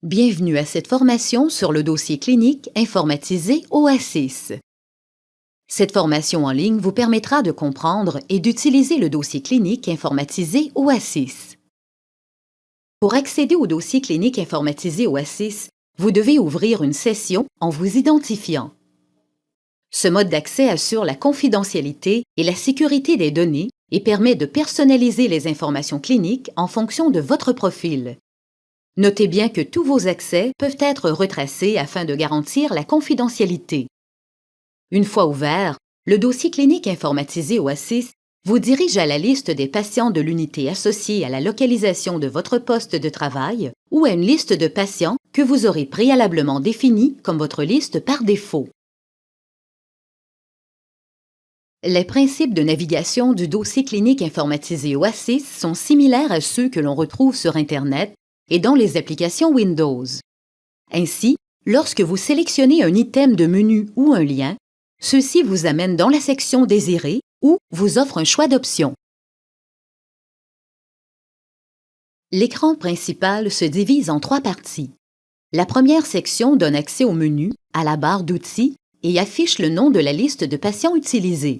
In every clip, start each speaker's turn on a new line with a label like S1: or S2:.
S1: Bienvenue à cette formation sur le dossier clinique informatisé OASIS. Cette formation en ligne vous permettra de comprendre et d'utiliser le dossier clinique informatisé OASIS. Pour accéder au dossier clinique informatisé OASIS, vous devez ouvrir une session en vous identifiant. Ce mode d'accès assure la confidentialité et la sécurité des données et permet de personnaliser les informations cliniques en fonction de votre profil. Notez bien que tous vos accès peuvent être retracés afin de garantir la confidentialité. Une fois ouvert, le dossier clinique informatisé OASIS vous dirige à la liste des patients de l'unité associée à la localisation de votre poste de travail ou à une liste de patients que vous aurez préalablement définie comme votre liste par défaut. Les principes de navigation du dossier clinique informatisé OASIS sont similaires à ceux que l'on retrouve sur Internet et dans les applications Windows. Ainsi, lorsque vous sélectionnez un item de menu ou un lien, ceux-ci vous amènent dans la section désirée ou vous offrent un choix d'options. L'écran principal se divise en 3 parties. La première section donne accès au menu, à la barre d'outils et affiche le nom de la liste de patients utilisés.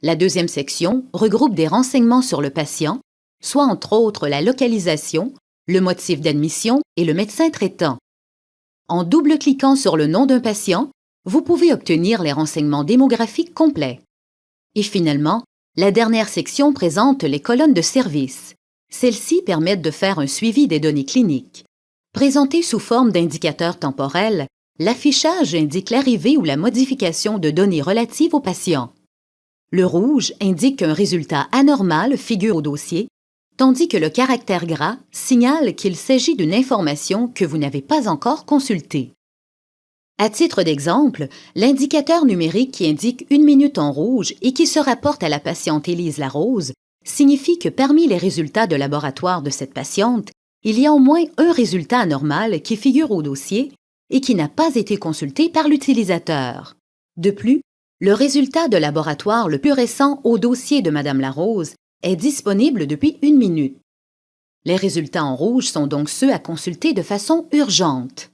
S1: La deuxième section regroupe des renseignements sur le patient, soit entre autres la localisation, le motif d'admission et le médecin traitant. En double-cliquant sur le nom d'un patient, vous pouvez obtenir les renseignements démographiques complets. Et finalement, la dernière section présente les colonnes de service. Celles-ci permettent de faire un suivi des données cliniques. Présentées sous forme d'indicateurs temporels, l'affichage indique l'arrivée ou la modification de données relatives au patient. Le rouge indique qu'un résultat anormal figure au dossier, tandis que le caractère gras signale qu'il s'agit d'une information que vous n'avez pas encore consultée. À titre d'exemple, l'indicateur numérique qui indique 1 minute en rouge et qui se rapporte à la patiente Élise Larose signifie que parmi les résultats de laboratoire de cette patiente, il y a au moins un résultat anormal qui figure au dossier et qui n'a pas été consulté par l'utilisateur. De plus, le résultat de laboratoire le plus récent au dossier de Mme Larose est disponible depuis 1 minute. Les résultats en rouge sont donc ceux à consulter de façon urgente.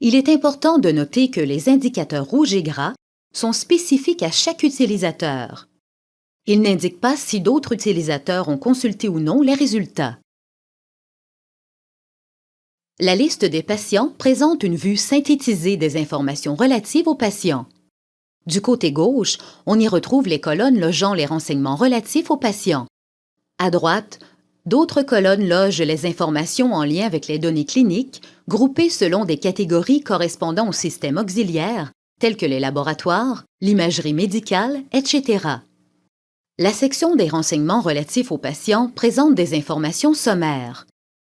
S1: Il est important de noter que les indicateurs rouges et gras sont spécifiques à chaque utilisateur. Ils n'indiquent pas si d'autres utilisateurs ont consulté ou non les résultats. La liste des patients présente une vue synthétisée des informations relatives aux patients. Du côté gauche, on y retrouve les colonnes logeant les renseignements relatifs aux patients. À droite, d'autres colonnes logent les informations en lien avec les données cliniques, groupées selon des catégories correspondant aux systèmes auxiliaires, tels que les laboratoires, l'imagerie médicale, etc. La section des renseignements relatifs aux patients présente des informations sommaires.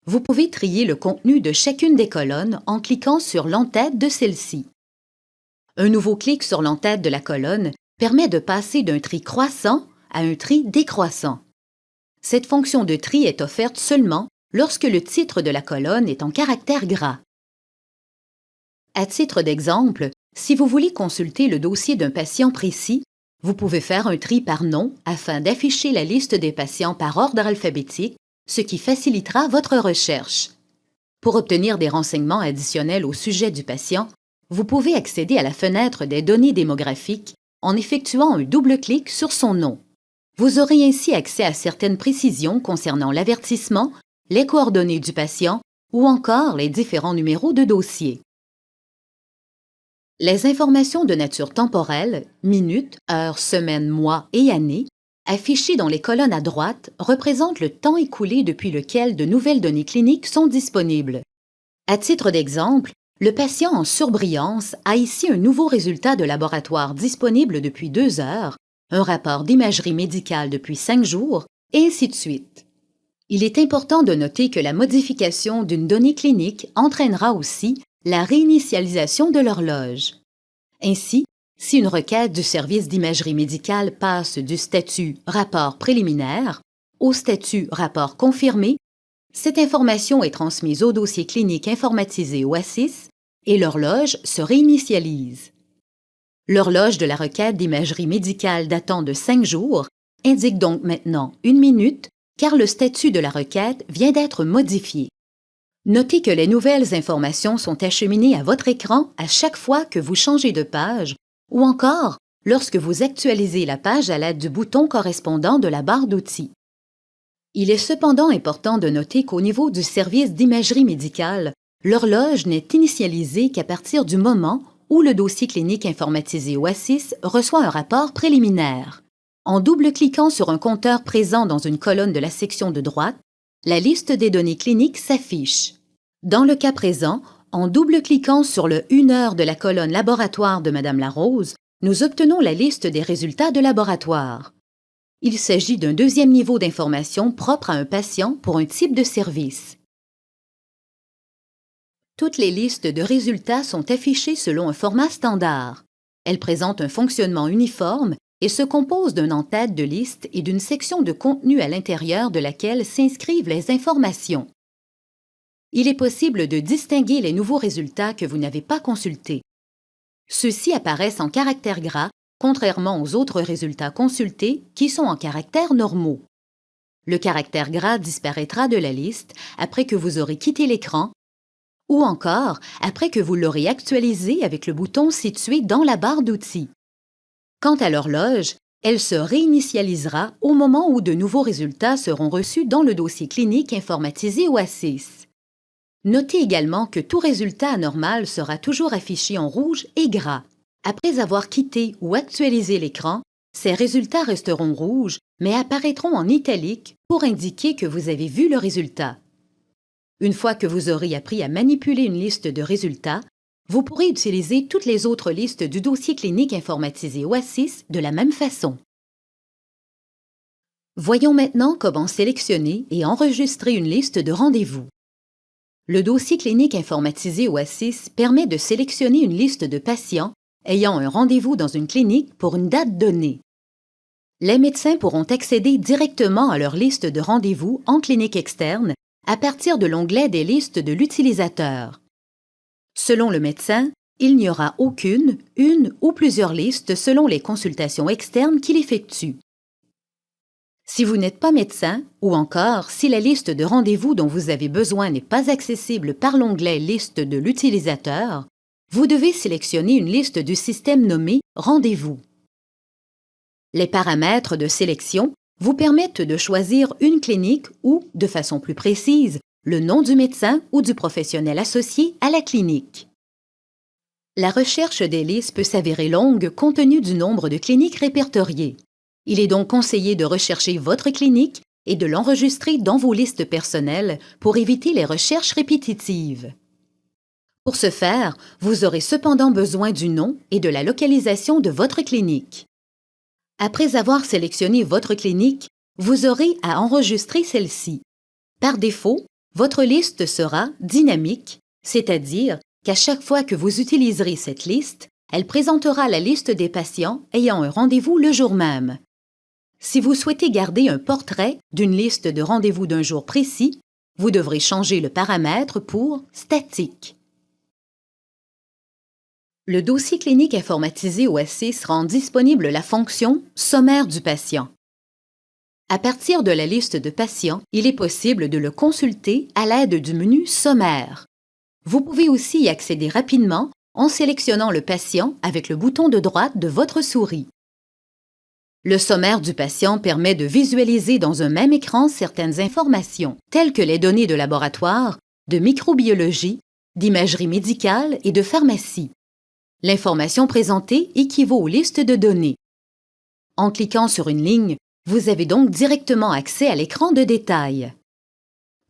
S1: Vous pouvez trier le contenu de chacune des colonnes en cliquant sur l'entête de celle-ci. Un nouveau clic sur l'entête de la colonne permet de passer d'un tri croissant à un tri décroissant. Cette fonction de tri est offerte seulement lorsque le titre de la colonne est en caractère gras. À titre d'exemple, si vous voulez consulter le dossier d'un patient précis, vous pouvez faire un tri par nom afin d'afficher la liste des patients par ordre alphabétique, ce qui facilitera votre recherche. Pour obtenir des renseignements additionnels au sujet du patient, vous pouvez accéder à la fenêtre des données démographiques en effectuant un double-clic sur son nom. Vous aurez ainsi accès à certaines précisions concernant l'avertissement, les coordonnées du patient ou encore les différents numéros de dossier. Les informations de nature temporelle, minutes, heures, semaines, mois et années, affichées dans les colonnes à droite, représentent le temps écoulé depuis lequel de nouvelles données cliniques sont disponibles. À titre d'exemple, le patient en surbrillance a ici un nouveau résultat de laboratoire disponible depuis 2 heures, un rapport d'imagerie médicale depuis 5 jours, et ainsi de suite. Il est important de noter que la modification d'une donnée clinique entraînera aussi la réinitialisation de l'horloge. Ainsi, si une requête du service d'imagerie médicale passe du statut « rapport préliminaire » au statut « rapport confirmé », cette information est transmise au dossier clinique informatisé OASIS et l'horloge se réinitialise. L'horloge de la requête d'imagerie médicale datant de 5 jours indique donc maintenant 1 minute car le statut de la requête vient d'être modifié. Notez que les nouvelles informations sont acheminées à votre écran à chaque fois que vous changez de page ou encore lorsque vous actualisez la page à l'aide du bouton correspondant de la barre d'outils. Il est cependant important de noter qu'au niveau du service d'imagerie médicale, l'horloge n'est initialisée qu'à partir du moment où le dossier clinique informatisé OASIS reçoit un rapport préliminaire. En double-cliquant sur un compteur présent dans une colonne de la section de droite, la liste des données cliniques s'affiche. Dans le cas présent, en double-cliquant sur le 1 heure de la colonne laboratoire de Mme Larose, nous obtenons la liste des résultats de laboratoire. Il s'agit d'un deuxième niveau d'information propre à un patient pour un type de service. Toutes les listes de résultats sont affichées selon un format standard. Elles présentent un fonctionnement uniforme et se composent d'un en-tête de liste et d'une section de contenu à l'intérieur de laquelle s'inscrivent les informations. Il est possible de distinguer les nouveaux résultats que vous n'avez pas consultés. Ceux-ci apparaissent en caractères gras, contrairement aux autres résultats consultés qui sont en caractères normaux. Le caractère gras disparaîtra de la liste après que vous aurez quitté l'écran ou encore après que vous l'aurez actualisé avec le bouton situé dans la barre d'outils. Quant à l'horloge, elle se réinitialisera au moment où de nouveaux résultats seront reçus dans le dossier clinique informatisé OASIS. Notez également que tout résultat anormal sera toujours affiché en rouge et gras. Après avoir quitté ou actualisé l'écran, ces résultats resteront rouges, mais apparaîtront en italique pour indiquer que vous avez vu le résultat. Une fois que vous aurez appris à manipuler une liste de résultats, vous pourrez utiliser toutes les autres listes du dossier clinique informatisé OASIS de la même façon. Voyons maintenant comment sélectionner et enregistrer une liste de rendez-vous. Le dossier clinique informatisé OASIS permet de sélectionner une liste de patients ayant un rendez-vous dans une clinique pour une date donnée. Les médecins pourront accéder directement à leur liste de rendez-vous en clinique externe à partir de l'onglet des listes de l'utilisateur. Selon le médecin, il n'y aura aucune, une ou plusieurs listes selon les consultations externes qu'il effectue. Si vous n'êtes pas médecin, ou encore si la liste de rendez-vous dont vous avez besoin n'est pas accessible par l'onglet « Liste de l'utilisateur », vous devez sélectionner une liste du système nommée « Rendez-vous ». Les paramètres de sélection vous permettent de choisir une clinique ou, de façon plus précise, le nom du médecin ou du professionnel associé à la clinique. La recherche des listes peut s'avérer longue compte tenu du nombre de cliniques répertoriées. Il est donc conseillé de rechercher votre clinique et de l'enregistrer dans vos listes personnelles pour éviter les recherches répétitives. Pour ce faire, vous aurez cependant besoin du nom et de la localisation de votre clinique. Après avoir sélectionné votre clinique, vous aurez à enregistrer celle-ci. Par défaut, votre liste sera dynamique, c'est-à-dire qu'à chaque fois que vous utiliserez cette liste, elle présentera la liste des patients ayant un rendez-vous le jour même. Si vous souhaitez garder un portrait d'une liste de rendez-vous d'un jour précis, vous devrez changer le paramètre pour « Statique ». Le dossier clinique informatisé OASIS rend disponible la fonction « Sommaire du patient ». À partir de la liste de patients, il est possible de le consulter à l'aide du menu « Sommaire ». Vous pouvez aussi y accéder rapidement en sélectionnant le patient avec le bouton de droite de votre souris. Le sommaire du patient permet de visualiser dans un même écran certaines informations, telles que les données de laboratoire, de microbiologie, d'imagerie médicale et de pharmacie. L'information présentée équivaut aux listes de données. En cliquant sur une ligne, vous avez donc directement accès à l'écran de détail.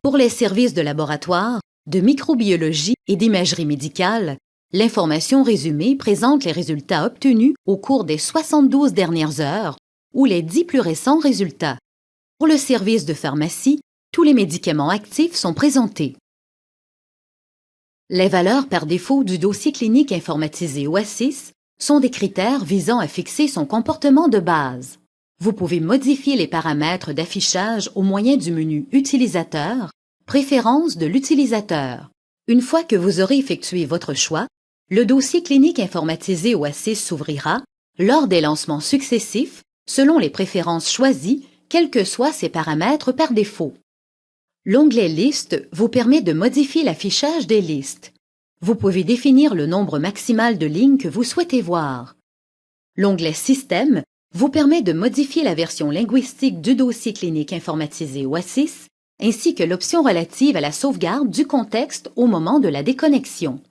S1: Pour les services de laboratoire, de microbiologie et d'imagerie médicale, l'information résumée présente les résultats obtenus au cours des 72 dernières heures ou les 10 plus récents résultats. Pour le service de pharmacie, tous les médicaments actifs sont présentés. Les valeurs par défaut du dossier clinique informatisé OASIS sont des critères visant à fixer son comportement de base. Vous pouvez modifier les paramètres d'affichage au moyen du menu « Utilisateur », « Préférences de l'utilisateur ». Une fois que vous aurez effectué votre choix, le dossier clinique informatisé OASIS s'ouvrira lors des lancements successifs selon les préférences choisies, quels que soient ses paramètres par défaut. L'onglet Liste vous permet de modifier l'affichage des listes. Vous pouvez définir le nombre maximal de lignes que vous souhaitez voir. L'onglet Système vous permet de modifier la version linguistique du dossier clinique informatisé OASIS, ainsi que l'option relative à la sauvegarde du contexte au moment de la déconnexion.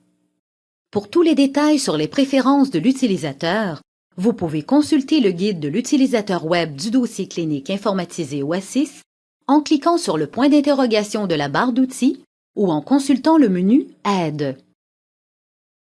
S1: Pour tous les détails sur les préférences de l'utilisateur, vous pouvez consulter le guide de l'utilisateur web du dossier clinique informatisé OASIS en cliquant sur le point d'interrogation de la barre d'outils ou en consultant le menu Aide.